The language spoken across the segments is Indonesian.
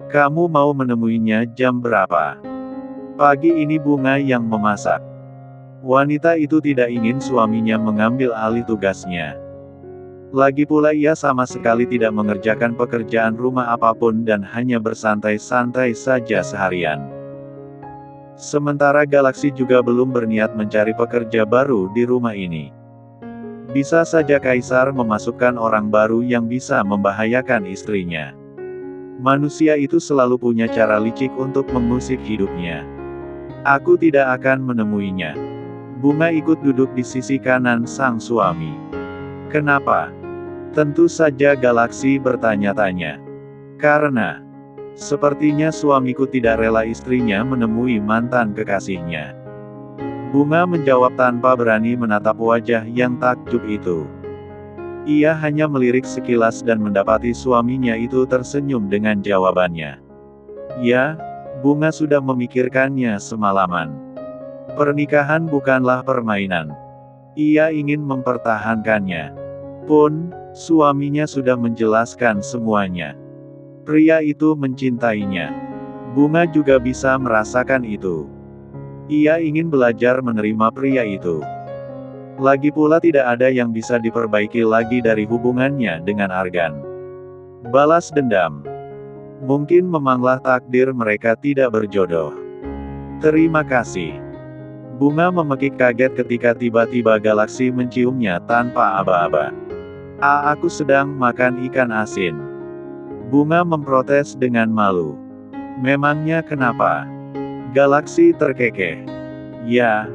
Kamu mau menemuinya jam berapa? Pagi ini Bunga yang memasak. Wanita itu tidak ingin suaminya mengambil alih tugasnya. Lagi pula ia sama sekali tidak mengerjakan pekerjaan rumah apapun dan hanya bersantai-santai saja seharian. Sementara Galaksi juga belum berniat mencari pekerja baru di rumah ini. Bisa saja Kaisar memasukkan orang baru yang bisa membahayakan istrinya. Manusia itu selalu punya cara licik untuk mengusik hidupnya. Aku tidak akan menemuinya. Bunga ikut duduk di sisi kanan sang suami. Kenapa? Tentu saja Galaksi bertanya-tanya. Karena sepertinya suamiku tidak rela istrinya menemui mantan kekasihnya. Bunga menjawab tanpa berani menatap wajah yang takjub itu. Ia hanya melirik sekilas dan mendapati suaminya itu tersenyum dengan jawabannya. Ya, Bunga sudah memikirkannya semalaman. Pernikahan bukanlah permainan. Ia ingin mempertahankannya. Pun, suaminya sudah menjelaskan semuanya. Pria itu mencintainya. Bunga juga bisa merasakan itu. Ia ingin belajar menerima pria itu. Lagi pula tidak ada yang bisa diperbaiki lagi dari hubungannya dengan Argan. Balas dendam. Mungkin memanglah takdir mereka tidak berjodoh. Terima kasih. Bunga memekik kaget ketika tiba-tiba Galaksi menciumnya tanpa aba-aba. Aku sedang makan ikan asin. Bunga memprotes dengan malu. Memangnya kenapa? Galaksi terkekeh. Ya,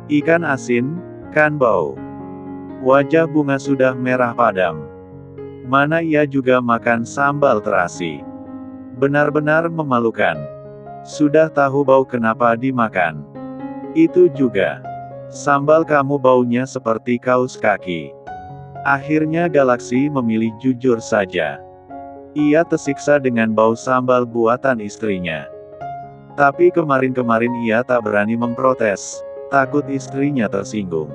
ikan asin, kan bau. Wajah Bunga sudah merah padam. Mana ia juga makan sambal terasi. Benar-benar memalukan. Sudah tahu bau kenapa dimakan. Itu juga. Sambal kamu baunya seperti kaus kaki. Akhirnya Galaksi memilih jujur saja. Ia tersiksa dengan bau sambal buatan istrinya. Tapi kemarin-kemarin ia tak berani memprotes, takut istrinya tersinggung.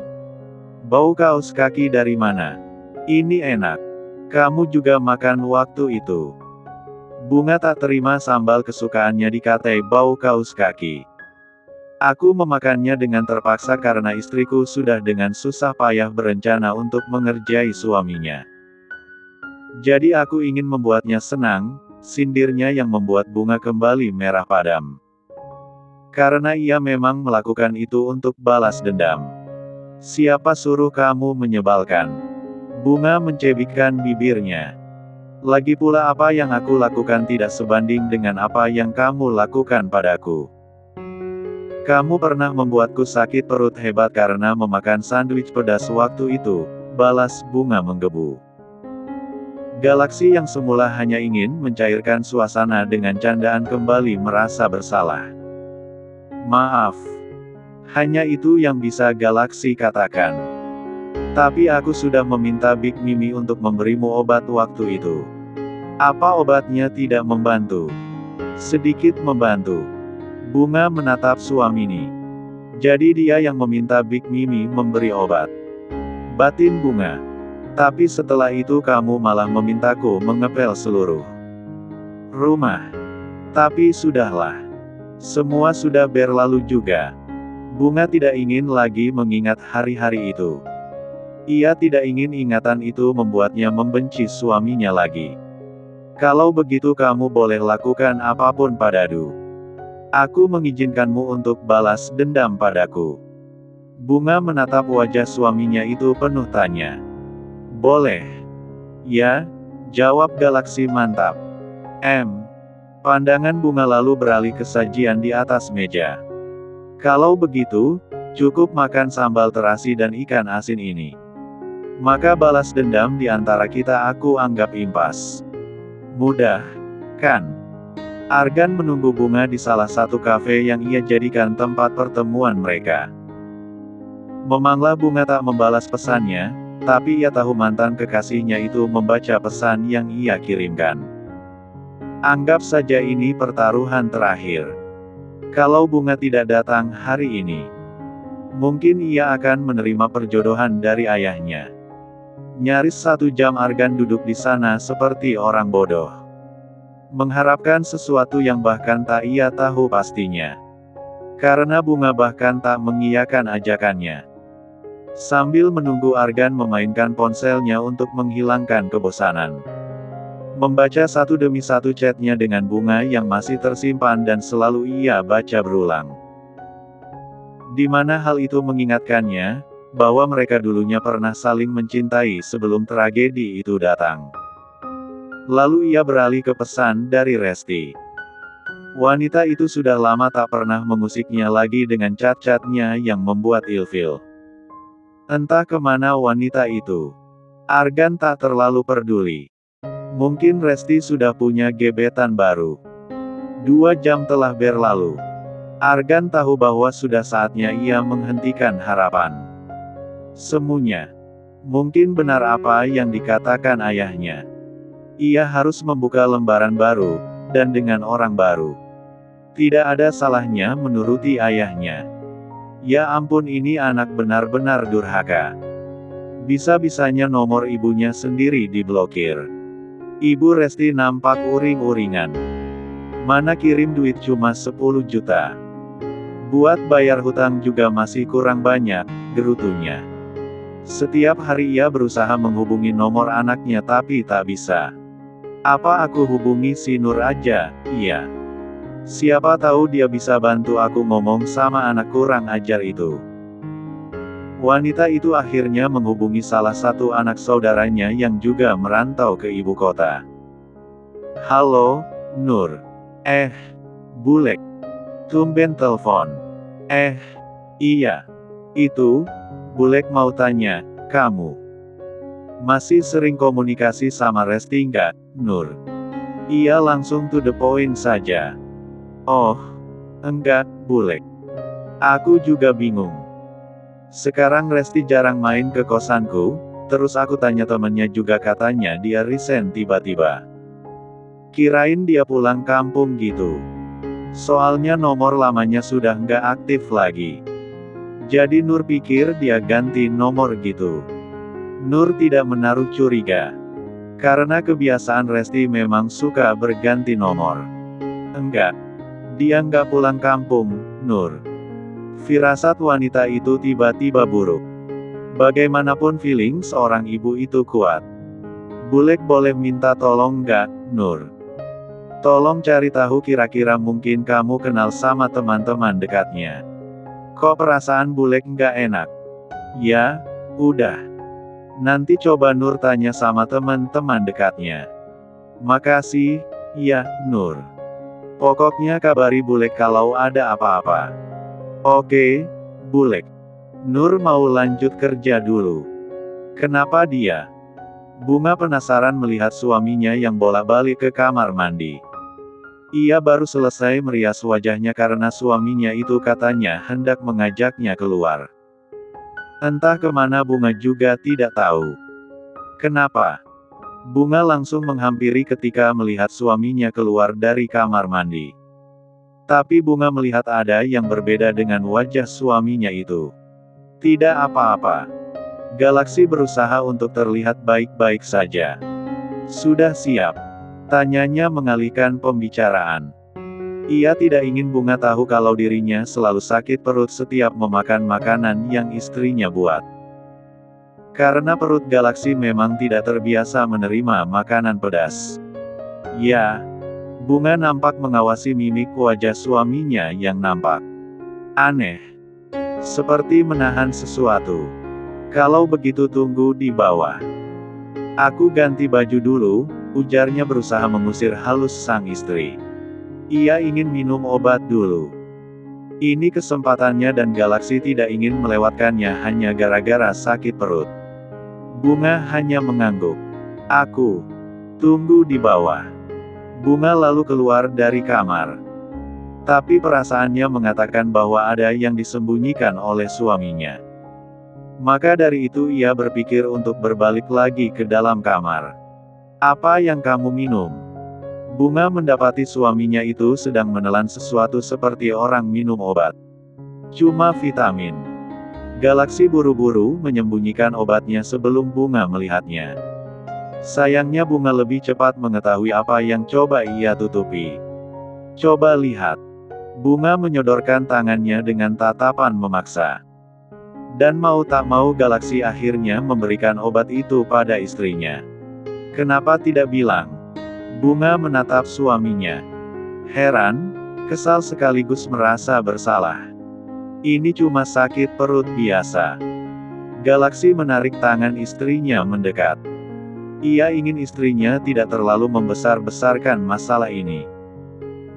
Bau kaos kaki dari mana? Ini enak. Kamu juga makan waktu itu. Bunga tak terima sambal kesukaannya dikatai bau kaos kaki. Aku memakannya dengan terpaksa karena istriku sudah dengan susah payah berencana untuk mengerjai suaminya. Jadi aku ingin membuatnya senang, sindirnya yang membuat Bunga kembali merah padam. Karena ia memang melakukan itu untuk balas dendam. Siapa suruh kamu menyebalkan? Bunga mencebikkan bibirnya. Lagi pula apa yang aku lakukan tidak sebanding dengan apa yang kamu lakukan padaku. Kamu pernah membuatku sakit perut hebat karena memakan sandwich pedas waktu itu, balas Bunga menggebu. Galaksi yang semula hanya ingin mencairkan suasana dengan candaan kembali merasa bersalah. Maaf. Hanya itu yang bisa Galaksi katakan. Tapi aku sudah meminta Big Mimi untuk memberimu obat waktu itu. Apa obatnya tidak membantu? Sedikit membantu. Bunga menatap suamini. Jadi dia yang meminta Big Mimi memberi obat. Batin Bunga. Tapi setelah itu kamu malah memintaku mengepel seluruh rumah. Tapi sudahlah. Semua sudah berlalu juga. Bunga tidak ingin lagi mengingat hari-hari itu. Ia tidak ingin ingatan itu membuatnya membenci suaminya lagi. Kalau begitu kamu boleh lakukan apapun padaku. Aku mengizinkanmu untuk balas dendam padaku. Bunga menatap wajah suaminya itu penuh tanya. Boleh. Ya, jawab Galaksi mantap. Pandangan Bunga lalu beralih ke sajian di atas meja. Kalau begitu, cukup makan sambal terasi dan ikan asin ini. Maka balas dendam di antara kita aku anggap impas. Mudah, kan? Argan menunggu Bunga di salah satu kafe yang ia jadikan tempat pertemuan mereka. Memanglah Bunga tak membalas pesannya, tapi ia tahu mantan kekasihnya itu membaca pesan yang ia kirimkan. Anggap saja ini pertaruhan terakhir. Kalau Bunga tidak datang hari ini, mungkin ia akan menerima perjodohan dari ayahnya. Nyaris 1 jam Argan duduk di sana seperti orang bodoh. mengharapkan sesuatu yang bahkan tak ia tahu pastinya. Karena bunga bahkan tak mengiyakan ajakannya. Sambil menunggu Argan memainkan ponselnya untuk menghilangkan kebosanan. Membaca satu demi satu chatnya dengan bunga yang masih tersimpan dan selalu ia baca berulang. Di mana hal itu mengingatkannya, bahwa mereka dulunya pernah saling mencintai sebelum tragedi itu datang. Lalu ia beralih ke pesan dari Resti. Wanita itu sudah lama tak pernah mengusiknya lagi dengan cat-catnya yang membuat ilfil. Entah kemana wanita itu. Argan tak terlalu peduli. Mungkin Resti sudah punya gebetan baru. 2 jam telah berlalu. Argan tahu bahwa sudah saatnya ia menghentikan harapan. Semuanya. Mungkin benar apa yang dikatakan ayahnya. Ia harus membuka lembaran baru, dan dengan orang baru. Tidak ada salahnya menuruti ayahnya. Ya ampun, ini anak benar-benar durhaka. Bisa-bisanya nomor ibunya sendiri diblokir. Ibu Resti nampak uring-uringan. Mana kirim duit cuma 10 juta. Buat bayar hutang juga masih kurang banyak, gerutunya. Setiap hari ia berusaha menghubungi nomor anaknya tapi tak bisa. Apa aku hubungi si Nur aja? Iya. Siapa tahu dia bisa bantu aku ngomong sama anak kurang ajar itu. Wanita itu akhirnya menghubungi salah satu anak saudaranya yang juga merantau ke ibu kota. Halo, Nur. Bulek. Tumben telepon. Iya. Itu, Bulek mau tanya, kamu masih sering komunikasi sama Resti nggak, Nur? Ia langsung to the point saja. Oh, enggak, Bulek. Aku juga bingung. Sekarang Resti jarang main ke kosanku, terus aku tanya temennya juga katanya dia resign tiba-tiba. Kirain dia pulang kampung gitu. Soalnya nomor lamanya sudah nggak aktif lagi. Jadi Nur pikir dia ganti nomor gitu. Nur tidak menaruh curiga. Karena kebiasaan Resti memang suka berganti nomor. Enggak. Dia nggak pulang kampung, Nur. Firasat wanita itu tiba-tiba buruk. Bagaimanapun feeling seorang ibu itu kuat. Bulek boleh minta tolong nggak, Nur? Tolong cari tahu kira-kira mungkin kamu kenal sama teman-teman dekatnya. Kok perasaan Bulek nggak enak? Ya, udah. Nanti coba Nur tanya sama teman-teman dekatnya. Makasih, ya, Nur. Pokoknya kabari Bulek kalau ada apa-apa. Oke, Bulek. Nur mau lanjut kerja dulu. Kenapa dia? Bunga penasaran melihat suaminya yang bolak-balik ke kamar mandi. Ia baru selesai merias wajahnya karena suaminya itu katanya hendak mengajaknya keluar. Entah kemana Bunga juga tidak tahu. Kenapa? Bunga langsung menghampiri ketika melihat suaminya keluar dari kamar mandi. Tapi Bunga melihat ada yang berbeda dengan wajah suaminya itu. Tidak apa-apa. Galaksi berusaha untuk terlihat baik-baik saja. Sudah siap? Tanyanya mengalihkan pembicaraan. Ia tidak ingin Bunga tahu kalau dirinya selalu sakit perut setiap memakan makanan yang istrinya buat. Karena perut Galaksi memang tidak terbiasa menerima makanan pedas. Ya, Bunga nampak mengawasi mimik wajah suaminya yang nampak aneh. Seperti menahan sesuatu. Kalau begitu tunggu di bawah. Aku ganti baju dulu, ujarnya berusaha mengusir halus sang istri. Ia ingin minum obat dulu. Ini kesempatannya dan Galaksi tidak ingin melewatkannya hanya gara-gara sakit perut. Bunga hanya mengangguk. Aku tunggu di bawah. Bunga lalu keluar dari kamar. Tapi perasaannya mengatakan bahwa ada yang disembunyikan oleh suaminya. Maka dari itu ia berpikir untuk berbalik lagi ke dalam kamar. Apa yang kamu minum? Bunga mendapati suaminya itu sedang menelan sesuatu seperti orang minum obat. Cuma vitamin. Galaksi buru-buru menyembunyikan obatnya sebelum Bunga melihatnya. Sayangnya bunga lebih cepat mengetahui apa yang coba ia tutupi. Coba lihat. Bunga menyodorkan tangannya dengan tatapan memaksa. Dan mau tak mau Galaksi akhirnya memberikan obat itu pada istrinya. Kenapa tidak bilang? Bunga menatap suaminya. Heran, kesal sekaligus merasa bersalah. Ini cuma sakit perut biasa. Galaksi menarik tangan istrinya mendekat. Ia ingin istrinya tidak terlalu membesar-besarkan masalah ini.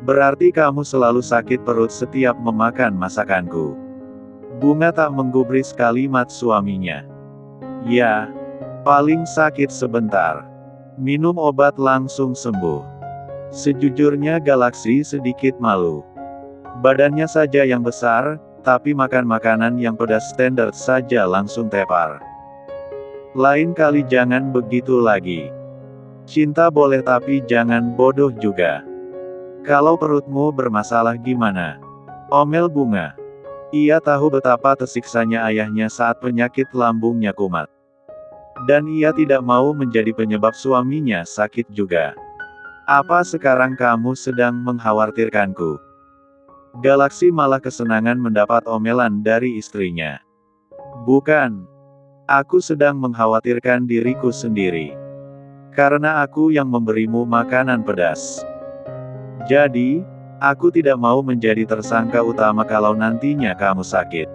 Berarti kamu selalu sakit perut setiap memakan masakanku. Bunga tak menggubris kalimat suaminya. Ya, paling sakit sebentar. Minum obat langsung sembuh. Sejujurnya Galaksi sedikit malu. Badannya saja yang besar, tapi makan makanan yang pedas standar saja langsung tepar. Lain kali jangan begitu lagi. Cinta boleh tapi jangan bodoh juga. Kalau perutmu bermasalah gimana? Omel Bunga. Ia tahu betapa tersiksanya ayahnya saat penyakit lambungnya kumat. Dan ia tidak mau menjadi penyebab suaminya sakit juga. Apa sekarang kamu sedang mengkhawatirkanku? Galaksi malah kesenangan mendapat omelan dari istrinya. Bukan. Aku sedang mengkhawatirkan diriku sendiri. Karena aku yang memberimu makanan pedas. Jadi, aku tidak mau menjadi tersangka utama kalau nantinya kamu sakit.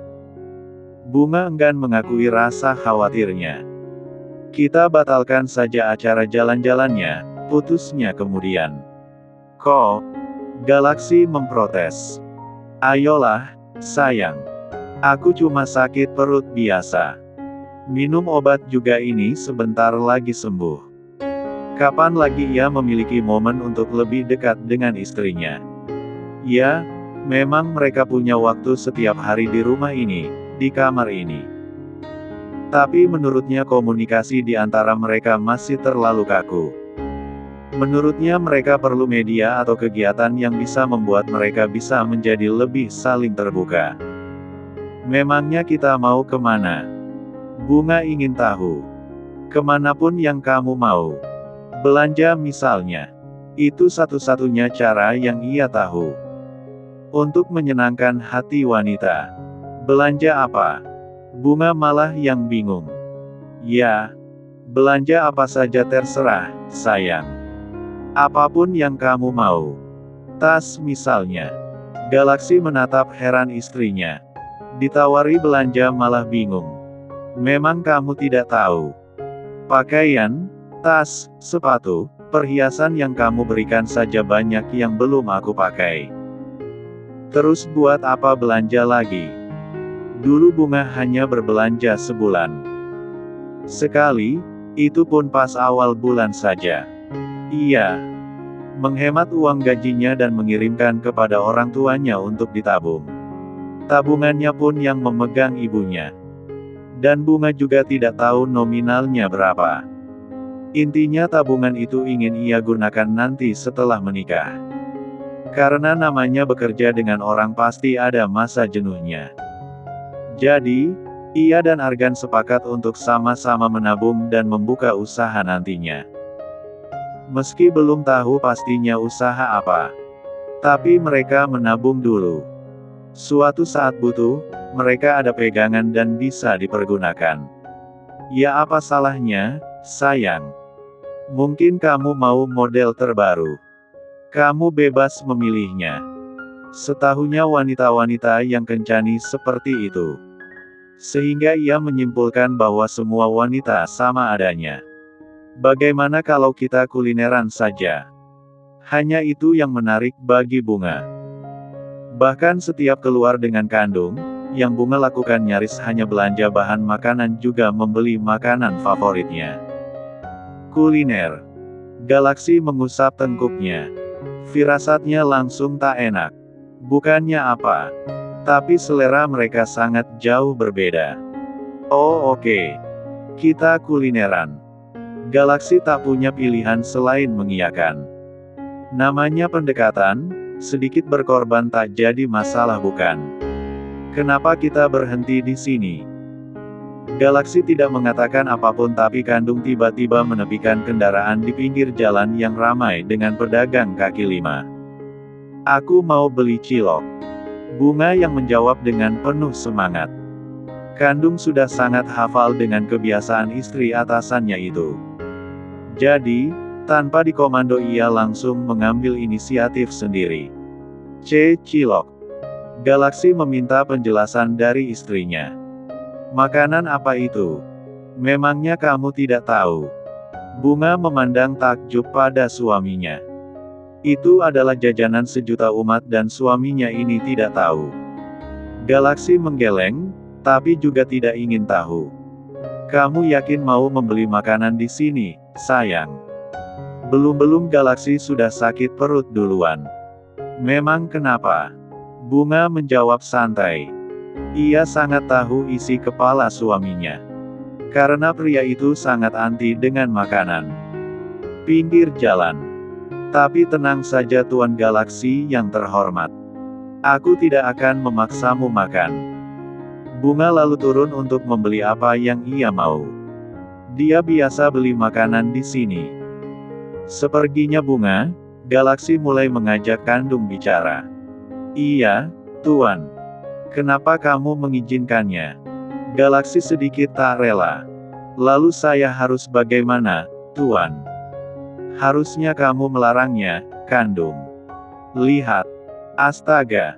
Bunga enggan mengakui rasa khawatirnya. Kita batalkan saja acara jalan-jalannya, putusnya kemudian. Kok? Galaksi memprotes. Ayolah, sayang. Aku cuma sakit perut biasa. Minum obat juga ini sebentar lagi sembuh. Kapan lagi ia memiliki momen untuk lebih dekat dengan istrinya? Ya, memang mereka punya waktu setiap hari di rumah ini, di kamar ini. Tapi menurutnya komunikasi di antara mereka masih terlalu kaku. Menurutnya mereka perlu media atau kegiatan yang bisa membuat mereka bisa menjadi lebih saling terbuka. Memangnya kita mau kemana? Bunga ingin tahu. Kemanapun yang kamu mau. Belanja misalnya. Itu satu-satunya cara yang ia tahu. Untuk menyenangkan hati wanita. Belanja apa? Bunga malah yang bingung. Ya, belanja apa saja terserah, sayang. Apapun yang kamu mau. Tas misalnya. Galaksi menatap heran istrinya. Ditawari belanja malah bingung. Memang kamu tidak tahu. Pakaian, tas, sepatu, perhiasan yang kamu berikan saja banyak yang belum aku pakai. Terus buat apa belanja lagi? Dulu Bunga hanya berbelanja sebulan sekali, itu pun pas awal bulan saja. Iya, menghemat uang gajinya dan mengirimkan kepada orang tuanya untuk ditabung. Tabungannya pun yang memegang ibunya. Dan Bunga juga tidak tahu nominalnya berapa. Intinya tabungan itu ingin ia gunakan nanti setelah menikah. Karena namanya bekerja dengan orang pasti ada masa jenuhnya. Jadi, ia dan Argan sepakat untuk sama-sama menabung dan membuka usaha nantinya. Meski belum tahu pastinya usaha apa. Tapi mereka menabung dulu. Suatu saat butuh, mereka ada pegangan dan bisa dipergunakan. Ya apa salahnya, sayang? Mungkin kamu mau model terbaru. Kamu bebas memilihnya. Setahunya wanita-wanita yang kencani seperti itu. Sehingga ia menyimpulkan bahwa semua wanita sama adanya. Bagaimana kalau kita kulineran saja? Hanya itu yang menarik bagi Bunga. Bahkan setiap keluar dengan kandung, yang Bunga lakukan nyaris hanya belanja bahan makanan juga membeli makanan favoritnya. Kuliner. Galaksi mengusap tengkuknya. Firasatnya langsung tak enak. Bukannya apa. Tapi selera mereka sangat jauh berbeda. Oh oke. Kita kulineran. Galaksi tak punya pilihan selain mengiyakan. Namanya pendekatan, sedikit berkorban tak jadi masalah bukan? Kenapa kita berhenti di sini? Galaksi tidak mengatakan apapun tapi Kandung tiba-tiba menepikan kendaraan di pinggir jalan yang ramai dengan pedagang kaki lima. Aku mau beli cilok. Bunga yang menjawab dengan penuh semangat. Kandung sudah sangat hafal dengan kebiasaan istri atasannya itu. Jadi, tanpa dikomando ia langsung mengambil inisiatif sendiri. Cilok. Galaksi meminta penjelasan dari istrinya. Makanan apa itu? Memangnya kamu tidak tahu? Bunga memandang takjub pada suaminya. Itu adalah jajanan sejuta umat dan suaminya ini tidak tahu. Galaksi menggeleng, tapi juga tidak ingin tahu. Kamu yakin mau membeli makanan di sini, sayang? Belum-belum Galaksi sudah sakit perut duluan. Memang kenapa? Bunga menjawab santai. Ia sangat tahu isi kepala suaminya. Karena pria itu sangat anti dengan makanan pinggir jalan. Tapi tenang saja Tuan Galaksi yang terhormat. Aku tidak akan memaksamu makan. Bunga lalu turun untuk membeli apa yang ia mau. Dia biasa beli makanan di sini. Seperginya Bunga, Galaksi mulai mengajak Kandung bicara. Iya, Tuan. Kenapa kamu mengizinkannya? Galaksi sedikit tak rela. Lalu saya harus bagaimana, Tuan? Harusnya kamu melarangnya, Kandung. Lihat. Astaga.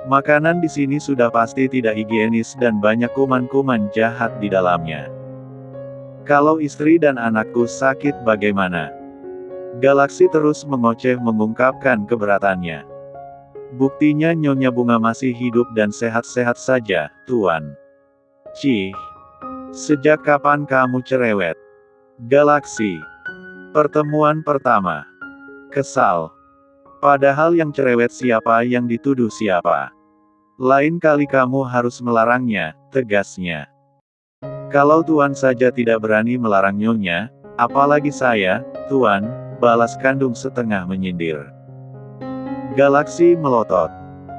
Makanan di sini sudah pasti tidak higienis dan banyak kuman-kuman jahat di dalamnya. Kalau istri dan anakku sakit bagaimana? Galaksi terus mengoceh mengungkapkan keberatannya. Buktinya Nyonya Bunga masih hidup dan sehat-sehat saja, Tuan. Cih. Sejak kapan kamu cerewet? Galaksi. Pertemuan pertama. Kesal. Padahal yang cerewet siapa yang dituduh siapa? Lain kali kamu harus melarangnya, tegasnya. Kalau Tuan saja tidak berani melarang Nyonya, apalagi saya, Tuan, balas Kandung setengah menyindir. Galaksi melotot.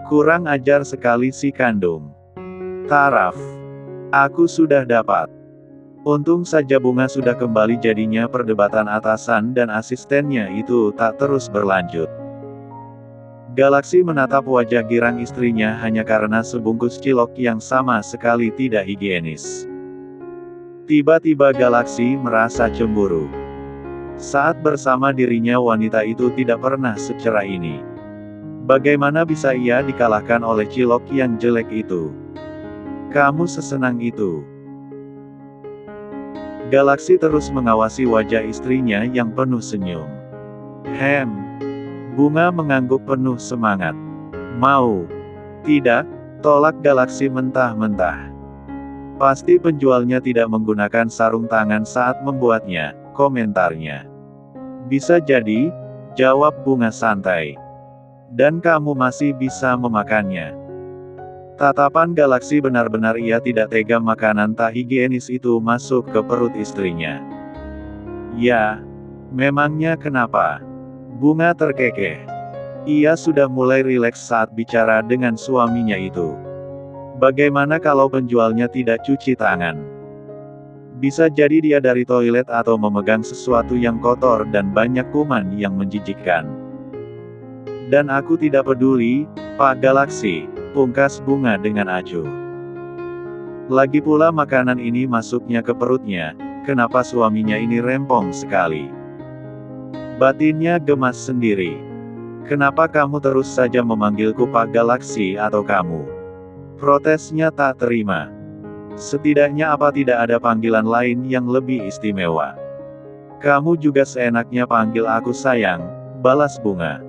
Kurang ajar sekali si Kandung. Taraf. Aku sudah dapat. Untung saja Bunga sudah kembali jadinya perdebatan atasan dan asistennya itu tak terus berlanjut. Galaksi menatap wajah girang istrinya hanya karena sebungkus cilok yang sama sekali tidak higienis. Tiba-tiba Galaksi merasa cemburu. Saat bersama dirinya wanita itu tidak pernah secerah ini. Bagaimana bisa ia dikalahkan oleh cilok yang jelek itu? Kamu sesenang itu? Galaksi terus mengawasi wajah istrinya yang penuh senyum. Bunga mengangguk penuh semangat. Mau? Tidak, tolak Galaksi mentah-mentah. Pasti penjualnya tidak menggunakan sarung tangan saat membuatnya, komentarnya. Bisa jadi, jawab Bunga santai. Dan kamu masih bisa memakannya. Tatapan Galaksi benar-benar ia tidak tega makanan tak higienis itu masuk ke perut istrinya. Ya, memangnya kenapa? Bunga terkekeh. Ia sudah mulai rileks saat bicara dengan suaminya itu. Bagaimana kalau penjualnya tidak cuci tangan? Bisa jadi dia dari toilet atau memegang sesuatu yang kotor dan banyak kuman yang menjijikkan. Dan aku tidak peduli, Pak Galaksi, pungkas Bunga dengan acuh. Lagi pula makanan ini masuknya ke perutnya, kenapa suaminya ini rempong sekali? Batinnya gemas sendiri. Kenapa kamu terus saja memanggilku Pak Galaksi atau kamu? Protesnya tak terima. Setidaknya apa tidak ada panggilan lain yang lebih istimewa? Kamu juga seenaknya panggil aku sayang, balas Bunga.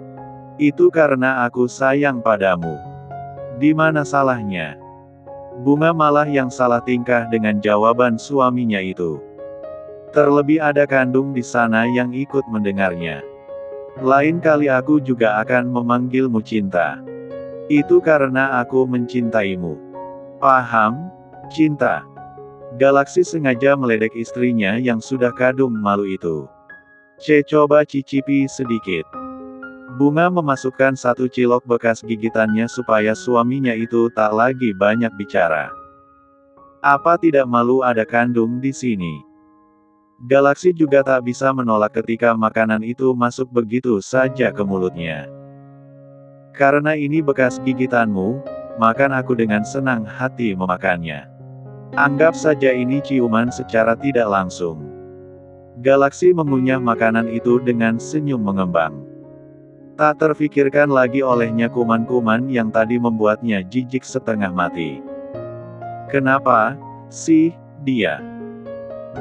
Itu karena aku sayang padamu. Di mana salahnya? Bunga malah yang salah tingkah dengan jawaban suaminya itu. Terlebih ada Kandung di sana yang ikut mendengarnya. Lain kali aku juga akan memanggilmu cinta. Itu karena aku mencintaimu. Paham? Cinta. Galaksi sengaja meledek istrinya yang sudah kadung malu itu. Coba cicipi sedikit. Bunga memasukkan satu cilok bekas gigitannya supaya suaminya itu tak lagi banyak bicara. Apa tidak malu ada kandung di sini? Galaksi juga tak bisa menolak ketika makanan itu masuk begitu saja ke mulutnya. Karena ini bekas gigitanmu, maka aku dengan senang hati memakannya. Anggap saja ini ciuman secara tidak langsung. Galaksi mengunyah makanan itu dengan senyum mengembang. Tak terfikirkan lagi olehnya kuman-kuman yang tadi membuatnya jijik setengah mati. Kenapa sih dia?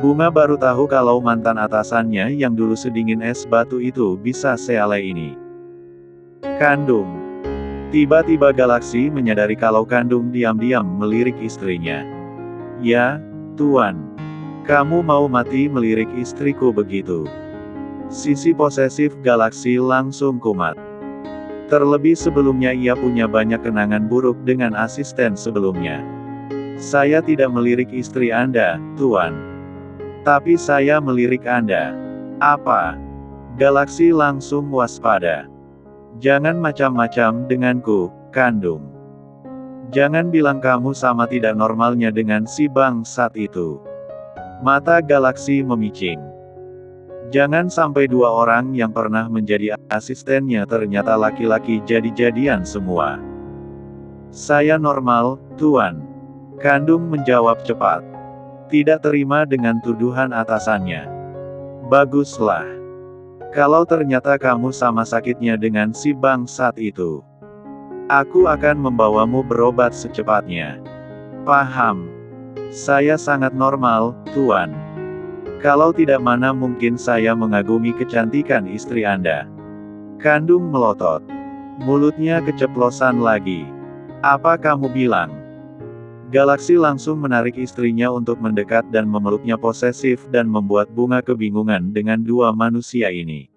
Bunga baru tahu kalau mantan atasannya yang dulu sedingin es batu itu bisa sealai ini. Kandung. Tiba-tiba Galaksi menyadari kalau Kandung diam-diam melirik istrinya. Ya, Tuan. Kamu mau mati melirik istriku begitu? Sisi posesif Galaksi langsung kumat. Terlebih sebelumnya ia punya banyak kenangan buruk dengan asisten sebelumnya. Saya tidak melirik istri Anda, Tuan. Tapi saya melirik Anda. Apa? Galaksi langsung waspada. Jangan macam-macam denganku, Kandung. Jangan bilang kamu sama tidak normalnya dengan si bangsat itu. Mata Galaksi memicing. Jangan sampai dua orang yang pernah menjadi asistennya ternyata laki-laki jadi-jadian semua. Saya normal, Tuan. Kandung menjawab cepat. Tidak terima dengan tuduhan atasannya. Baguslah. Kalau ternyata kamu sama sakitnya dengan si bangsat itu, aku akan membawamu berobat secepatnya. Paham? Saya sangat normal, Tuan. Kalau tidak mana mungkin saya mengagumi kecantikan istri Anda. Kandung melotot. Mulutnya keceplosan lagi. Apa kamu bilang? Galaksi langsung menarik istrinya untuk mendekat dan memeluknya posesif dan membuat Bunga kebingungan dengan dua manusia ini.